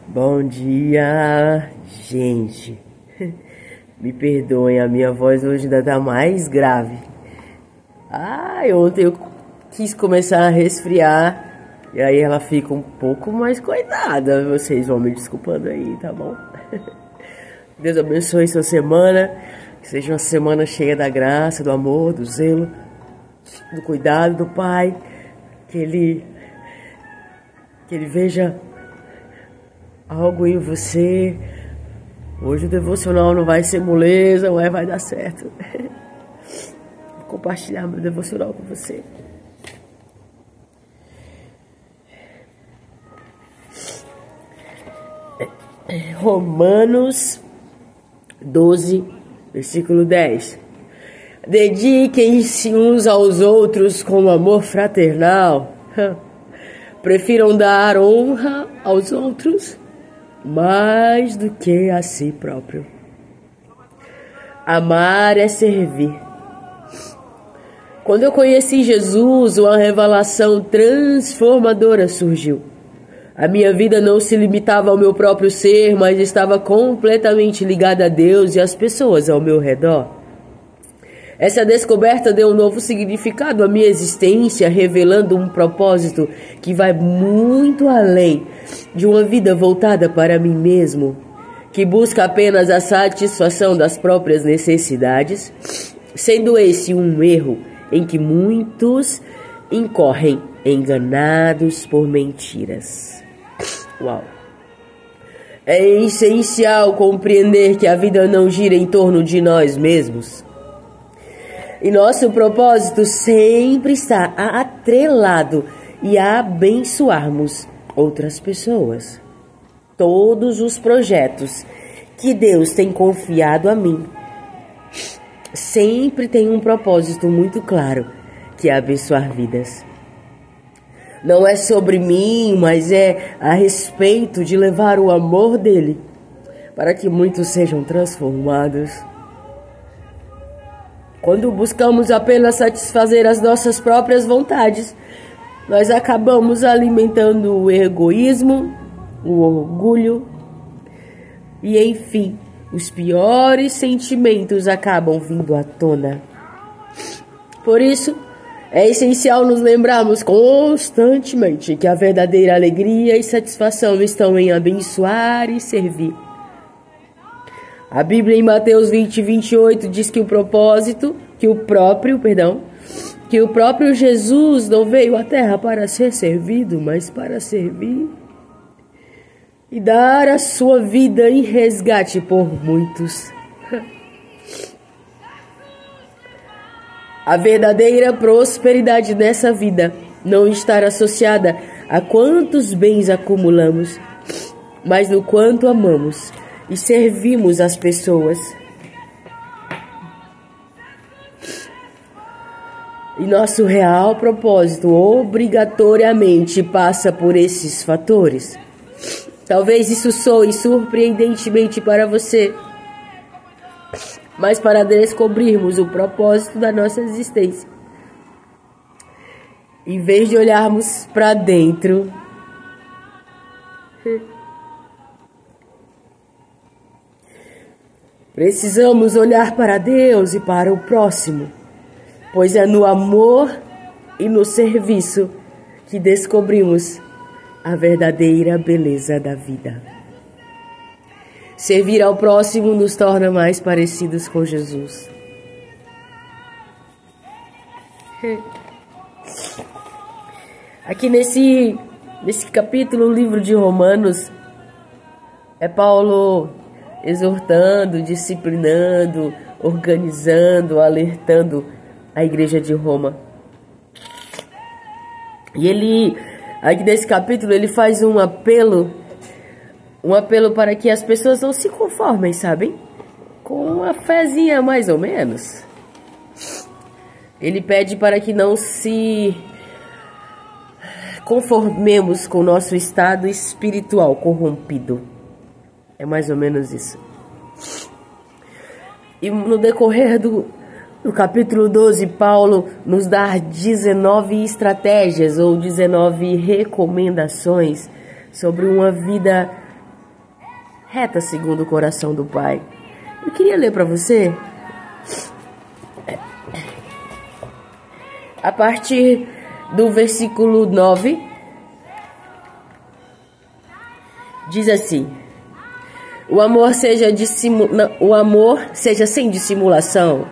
Bom dia, gente. Me perdoem, a minha voz hoje ainda tá mais grave. Ontem eu quis começar a resfriar e aí ela fica um pouco mais coitada. Vocês vão me desculpando aí, tá bom? Deus abençoe sua semana. Que seja uma semana cheia da graça, do amor, do zelo, do cuidado do Pai. Que Ele veja algo em você. Hoje o devocional não vai ser moleza, mas vai dar certo. Vou compartilhar meu devocional com você. Romanos 12, versículo 10. Dediquem-se uns aos outros com amor fraternal. Prefiram dar honra aos outros mais do que a si próprio. Amar é servir. Quando eu conheci Jesus, uma revelação transformadora surgiu. A minha vida não se limitava ao meu próprio ser, mas estava completamente ligada a Deus e às pessoas ao meu redor. Essa descoberta deu um novo significado à minha existência, revelando um propósito que vai muito além de uma vida voltada para mim mesmo, que busca apenas a satisfação das próprias necessidades, sendo esse um erro em que muitos incorrem, enganados por mentiras. Uau! É essencial compreender que a vida não gira em torno de nós mesmos. E nosso propósito sempre está atrelado e a abençoarmos outras pessoas. Todos os projetos que Deus tem confiado a mim sempre tem um propósito muito claro, que é abençoar vidas. Não é sobre mim, mas é a respeito de levar o amor dele para que muitos sejam transformados. Quando buscamos apenas satisfazer as nossas próprias vontades, nós acabamos alimentando o egoísmo, o orgulho e, enfim, os piores sentimentos acabam vindo à tona. Por isso, é essencial nos lembrarmos constantemente que a verdadeira alegria e satisfação estão em abençoar e servir. A Bíblia em Mateus 20, 28 diz que o próprio Jesus não veio à terra para ser servido, mas para servir e dar a sua vida em resgate por muitos. A verdadeira prosperidade nessa vida não está associada a quantos bens acumulamos, mas no quanto amamos e servimos as pessoas. E nosso real propósito obrigatoriamente passa por esses fatores. Talvez isso soe surpreendentemente para você, mas para descobrirmos o propósito da nossa existência, em vez de olharmos para dentro, precisamos olhar para Deus e para o próximo, pois é no amor e no serviço que descobrimos a verdadeira beleza da vida. Servir ao próximo nos torna mais parecidos com Jesus. Aqui nesse capítulo, o livro de Romanos, é Paulo exortando, disciplinando, organizando, alertando a igreja de Roma. E ele, aqui nesse capítulo, ele faz um apelo para que as pessoas não se conformem, sabem? Com uma fezinha mais ou menos. Ele pede para que não se conformemos com o nosso estado espiritual corrompido. É mais ou menos isso. E no decorrer do capítulo 12, Paulo nos dá 19 estratégias ou 19 recomendações sobre uma vida reta segundo o coração do Pai. Eu queria ler para você a partir do versículo 9. Diz assim: o amor seja sem dissimulação.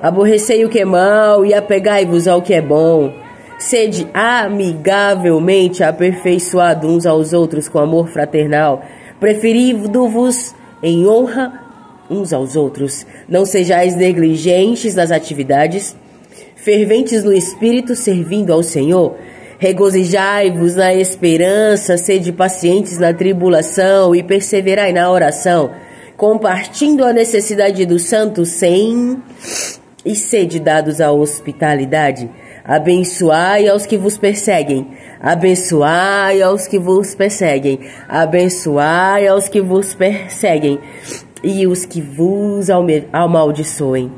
Aborrecei o que é mal e apegai-vos ao que é bom. Sede amigavelmente aperfeiçoados uns aos outros com amor fraternal, preferindo-vos em honra uns aos outros. Não sejais negligentes nas atividades, ferventes no espírito, servindo ao Senhor. Regozijai-vos na esperança, sede pacientes na tribulação e perseverai na oração, compartindo a necessidade dos santos e sede dados à hospitalidade. Abençoai aos que vos perseguem, abençoai aos que vos perseguem, abençoai aos que vos perseguem e os que vos amaldiçoem.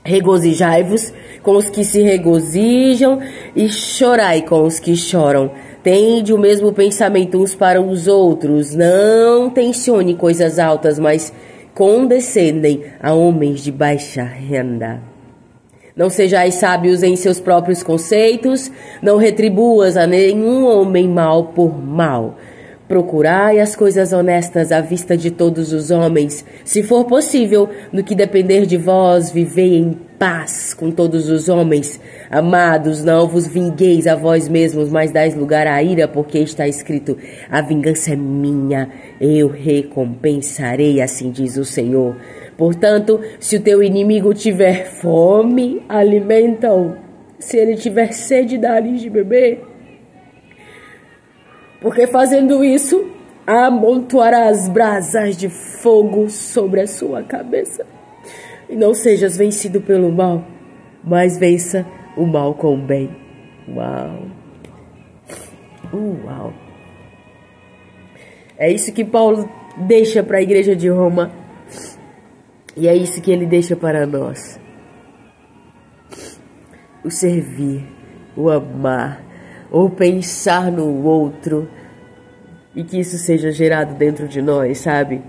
Regozijai-vos com os que se regozijam e chorai com os que choram. Tende o mesmo pensamento uns para os outros. Não tencione coisas altas, mas condescendem a homens de baixa renda. Não sejais sábios em seus próprios conceitos, não retribuas a nenhum homem mal por mal. Procurai as coisas honestas à vista de todos os homens. Se for possível, no que depender de vós, vivei em paz com todos os homens. Amados, não vos vingueis a vós mesmos, mas dais lugar à ira, porque está escrito: a vingança é minha, eu recompensarei, assim diz o Senhor. Portanto, se o teu inimigo tiver fome, alimenta-o. Se ele tiver sede, dá-lhe de beber. Porque fazendo isso, amontoarás brasas de fogo sobre a sua cabeça. E não sejas vencido pelo mal, mas vença o mal com o bem. Uau! Uau! É isso que Paulo deixa para a igreja de Roma. E é isso que ele deixa para nós. O servir, o amar, ou pensar no outro, e que isso seja gerado dentro de nós, sabe?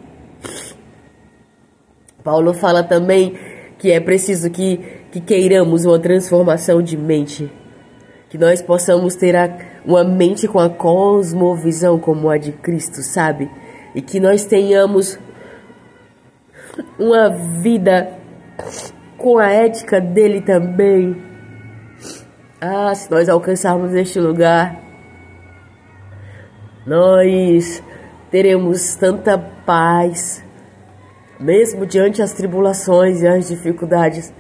Paulo fala também que é preciso que queiramos uma transformação de mente, que nós possamos ter uma mente com a cosmovisão como a de Cristo, sabe? E que nós tenhamos uma vida com a ética dele também. Se nós alcançarmos este lugar, nós teremos tanta paz, mesmo diante as tribulações e as dificuldades,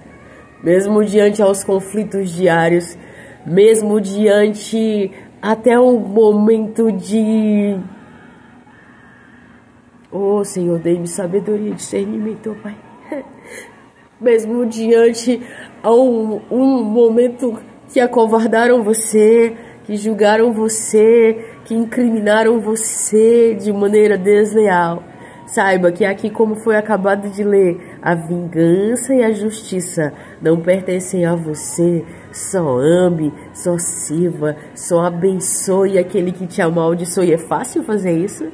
mesmo diante aos conflitos diários, mesmo diante até um momento de... Oh, Senhor, dê-me sabedoria e discernimento, Pai. Mesmo diante a um momento que acovardaram você, que julgaram você, que incriminaram você de maneira desleal. Saiba que aqui, como foi acabado de ler, a vingança e a justiça não pertencem a você. Só ame, só sirva, só abençoe aquele que te amaldiçoe. É fácil fazer isso?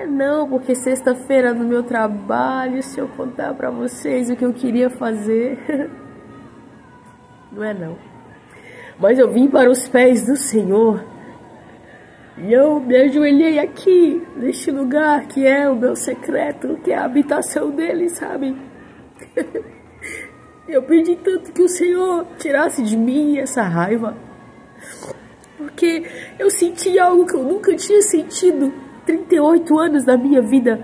Não, porque sexta-feira no meu trabalho, se eu contar pra vocês o que eu queria fazer... Não é não. Mas eu vim para os pés do Senhor. E eu me ajoelhei aqui, neste lugar que é o meu secreto, que é a habitação dele, sabe? Eu pedi tanto que o Senhor tirasse de mim essa raiva. Porque eu senti algo que eu nunca tinha sentido. 38 anos da minha vida.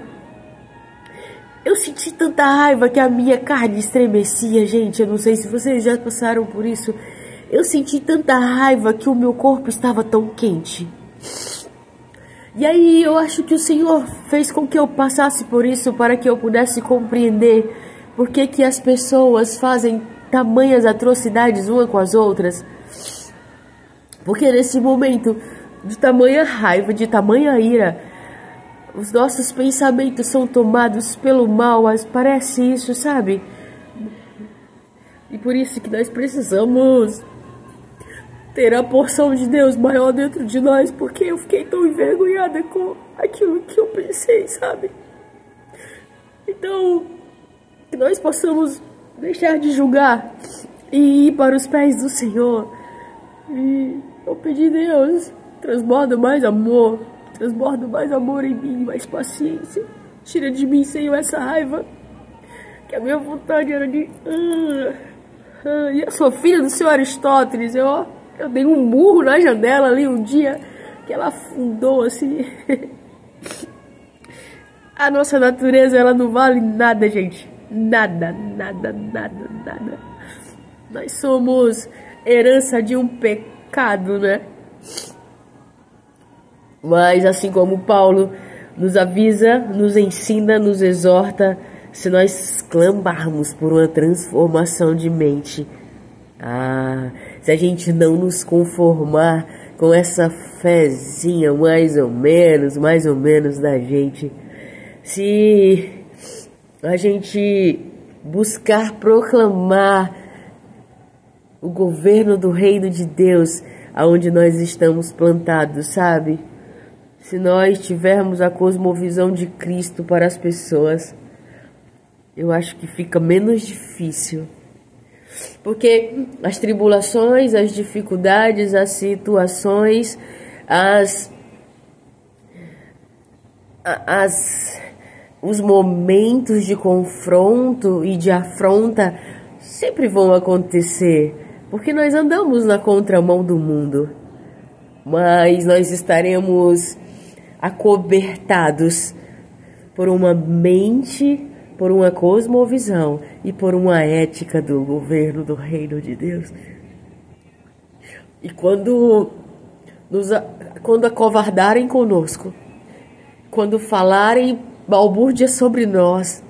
Eu senti tanta raiva que a minha carne estremecia, gente. Eu não sei se vocês já passaram por isso. Eu senti tanta raiva que o meu corpo estava tão quente. E aí eu acho que o Senhor fez com que eu passasse por isso para que eu pudesse compreender por que as pessoas fazem tamanhas atrocidades uma com as outras. Porque nesse momento de tamanha raiva, de tamanha ira, os nossos pensamentos são tomados pelo mal, mas parece isso, sabe? E por isso que nós precisamos ter a porção de Deus maior dentro de nós, porque eu fiquei tão envergonhada com aquilo que eu pensei, sabe? Então, que nós possamos deixar de julgar e ir para os pés do Senhor. E eu pedi, Deus, transborda mais amor em mim, mais paciência. Tira de mim, Senhor, essa raiva, que a minha vontade era de... E eu sou filha do seu Aristóteles, eu dei um murro na janela ali um dia, que ela afundou assim. A nossa natureza, ela não vale nada, gente. Nada. Nós somos herança de um pecado, né? Mas assim como Paulo nos avisa, nos ensina, nos exorta, se nós clamarmos por uma transformação de mente, se a gente não nos conformar com essa fezinha mais ou menos da gente, se a gente buscar proclamar o governo do reino de Deus aonde nós estamos plantados, sabe? Se nós tivermos a cosmovisão de Cristo para as pessoas, eu acho que fica menos difícil. Porque as tribulações, as dificuldades, as situações, os momentos de confronto e de afronta sempre vão acontecer, porque nós andamos na contramão do mundo, mas nós estaremos acobertados por uma mente, por uma cosmovisão e por uma ética do governo do reino de Deus. E quando acovardarem conosco, quando falarem balbúrdia sobre nós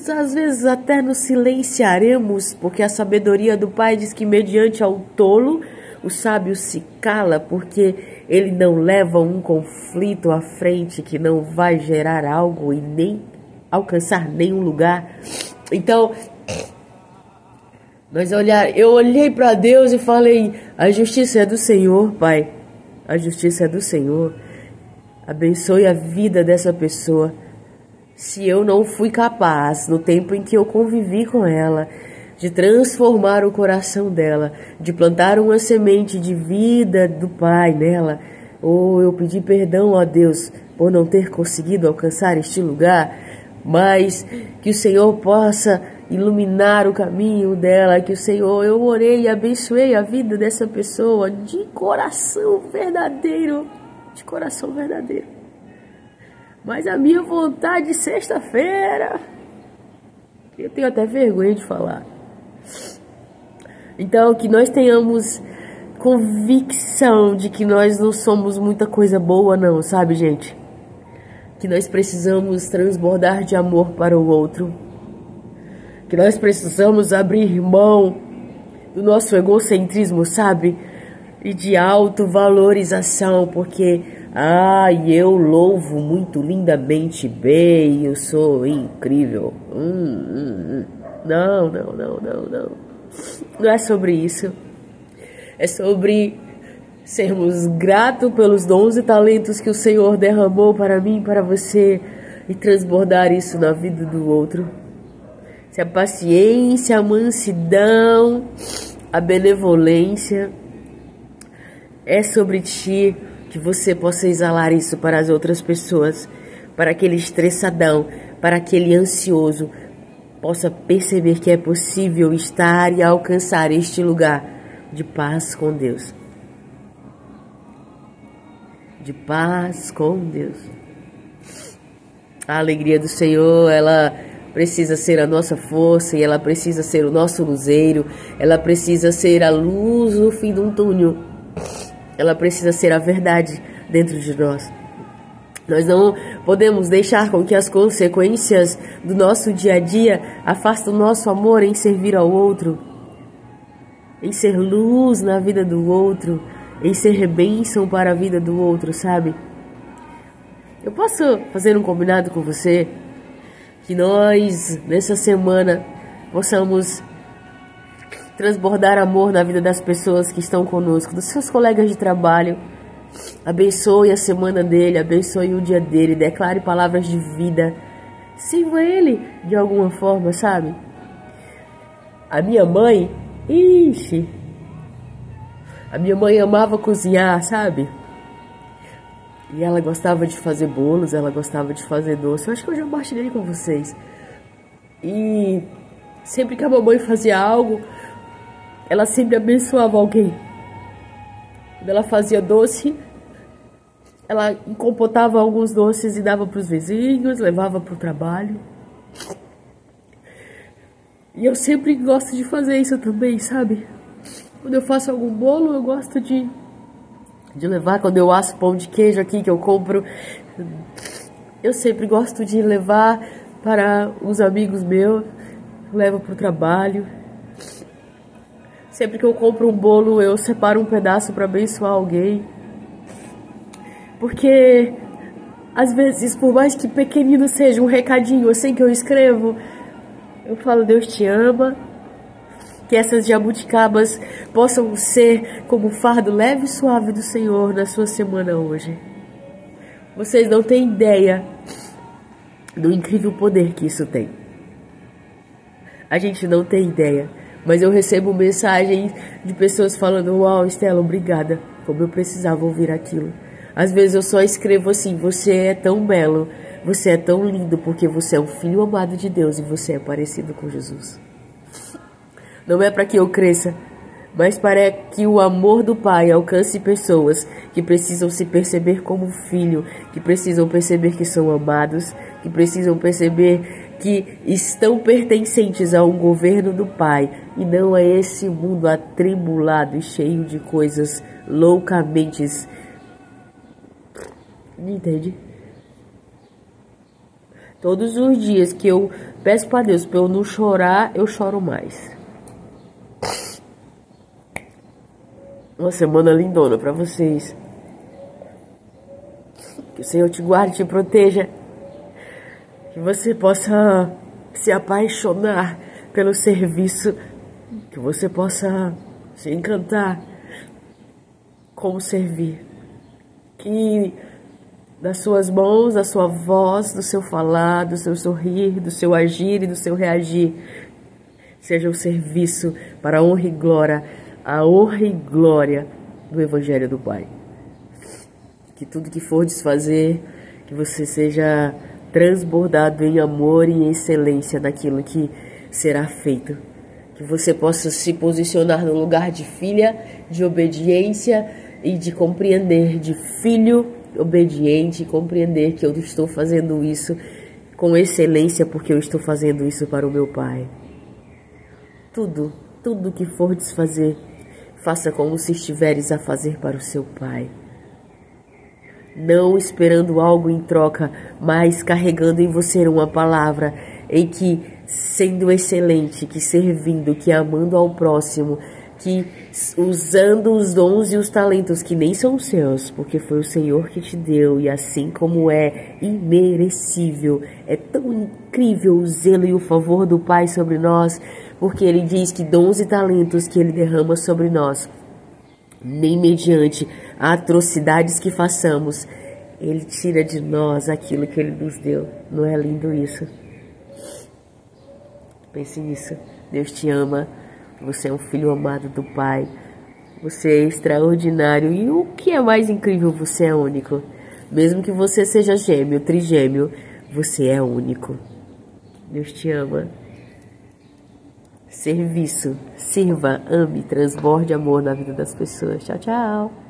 às vezes até nos silenciaremos, porque a sabedoria do Pai diz que mediante ao tolo o sábio se cala, porque ele não leva um conflito à frente que não vai gerar algo e nem alcançar nenhum lugar. Então, eu olhei para Deus e falei: a justiça é do Senhor, Pai. A justiça é do Senhor. Abençoe a vida dessa pessoa. Se eu não fui capaz, no tempo em que eu convivi com ela, de transformar o coração dela, de plantar uma semente de vida do Pai nela, ou eu pedi perdão a Deus por não ter conseguido alcançar este lugar, mas que o Senhor possa iluminar o caminho dela, que o Senhor, eu orei e abençoei a vida dessa pessoa de coração verdadeiro, Mas a minha vontade sexta-feira, eu tenho até vergonha de falar. Então, que nós tenhamos convicção de que nós não somos muita coisa boa não, sabe, gente? Que nós precisamos transbordar de amor para o outro. Que nós precisamos abrir mão do nosso egocentrismo, sabe? E de autovalorização, porque eu louvo muito lindamente bem, eu sou incrível. Não. Não é sobre isso. É sobre sermos gratos pelos dons e talentos que o Senhor derramou para mim, para você, e transbordar isso na vida do outro. Se a paciência, a mansidão, a benevolência é sobre ti, que você possa exalar isso para as outras pessoas, para aquele estressadão, para aquele ansioso, possa perceber que é possível estar e alcançar este lugar de paz com Deus. De paz com Deus. A alegria do Senhor, ela precisa ser a nossa força e ela precisa ser o nosso luzeiro, ela precisa ser a luz no fim de um túnel. Ela precisa ser a verdade dentro de nós. Nós não podemos deixar com que as consequências do nosso dia a dia afastem o nosso amor em servir ao outro, em ser luz na vida do outro, em ser bênção para a vida do outro, sabe? Eu posso fazer um combinado com você? Que nós, nessa semana, possamos transbordar amor na vida das pessoas que estão conosco, dos seus colegas de trabalho. Abençoe a semana dele, abençoe o dia dele, declare palavras de vida. Sirva ele de alguma forma, sabe? A minha mãe, a minha mãe amava cozinhar, sabe? E ela gostava de fazer bolos, ela gostava de fazer doce. Eu acho que eu já partilhei com vocês. E sempre que a mamãe fazia algo, ela sempre abençoava alguém. Quando ela fazia doce, ela compotava alguns doces e dava para os vizinhos, levava para o trabalho. E eu sempre gosto de fazer isso também, sabe? Quando eu faço algum bolo, eu gosto de levar. Quando eu asso pão de queijo aqui que eu compro, eu sempre gosto de levar para os amigos meus, levo para o trabalho. Sempre que eu compro um bolo, eu separo um pedaço para abençoar alguém. Porque, às vezes, por mais que pequenino seja um recadinho assim que eu escrevo, eu falo, Deus te ama. Que essas jabuticabas possam ser como o fardo leve e suave do Senhor na sua semana hoje. Vocês não têm ideia do incrível poder que isso tem. A gente não tem ideia. Mas eu recebo mensagens de pessoas falando, uau, Estela, obrigada. Como eu precisava ouvir aquilo. Às vezes eu só escrevo assim, você é tão belo, você é tão lindo, porque você é um filho amado de Deus e você é parecido com Jesus. Não é para que eu cresça, mas para que o amor do Pai alcance pessoas que precisam se perceber como filho, que precisam perceber que são amados, que precisam perceber que estão pertencentes a um governo do Pai e não a esse mundo atribulado e cheio de coisas loucamente... Me entende? Todos os dias que eu peço para Deus para eu não chorar, eu choro mais. Uma semana lindona para vocês. Que o Senhor te guarde e te proteja. Que você possa se apaixonar pelo serviço. Que você possa se encantar como servir. Que das suas mãos, da sua voz, do seu falar, do seu sorrir, do seu agir e do seu reagir seja um serviço para a honra e glória do Evangelho do Pai. Que tudo que for desfazer, que você seja transbordado em amor e em excelência naquilo que será feito. Que você possa se posicionar no lugar de filha, de obediência e de compreender, de filho obediente, e compreender que eu estou fazendo isso com excelência porque eu estou fazendo isso para o meu Pai. Tudo que for desfazer, faça como se estiveres a fazer para o seu Pai. Não esperando algo em troca, mas carregando em você uma palavra em que, sendo excelente, que servindo, que amando ao próximo, que usando os dons e os talentos que nem são seus, porque foi o Senhor que te deu, e assim como é imerecível, é tão incrível o zelo e o favor do Pai sobre nós, porque Ele diz que dons e talentos que Ele derrama sobre nós, nem mediante atrocidades que façamos, Ele tira de nós aquilo que Ele nos deu. Não é lindo isso? Pense nisso. Deus te ama. Você é um filho amado do Pai. Você é extraordinário. E o que é mais incrível, você é único. Mesmo que você seja gêmeo, trigêmeo, você é único. Deus te ama. Serviço. Sirva, ame, transborde amor na vida das pessoas. Tchau, tchau.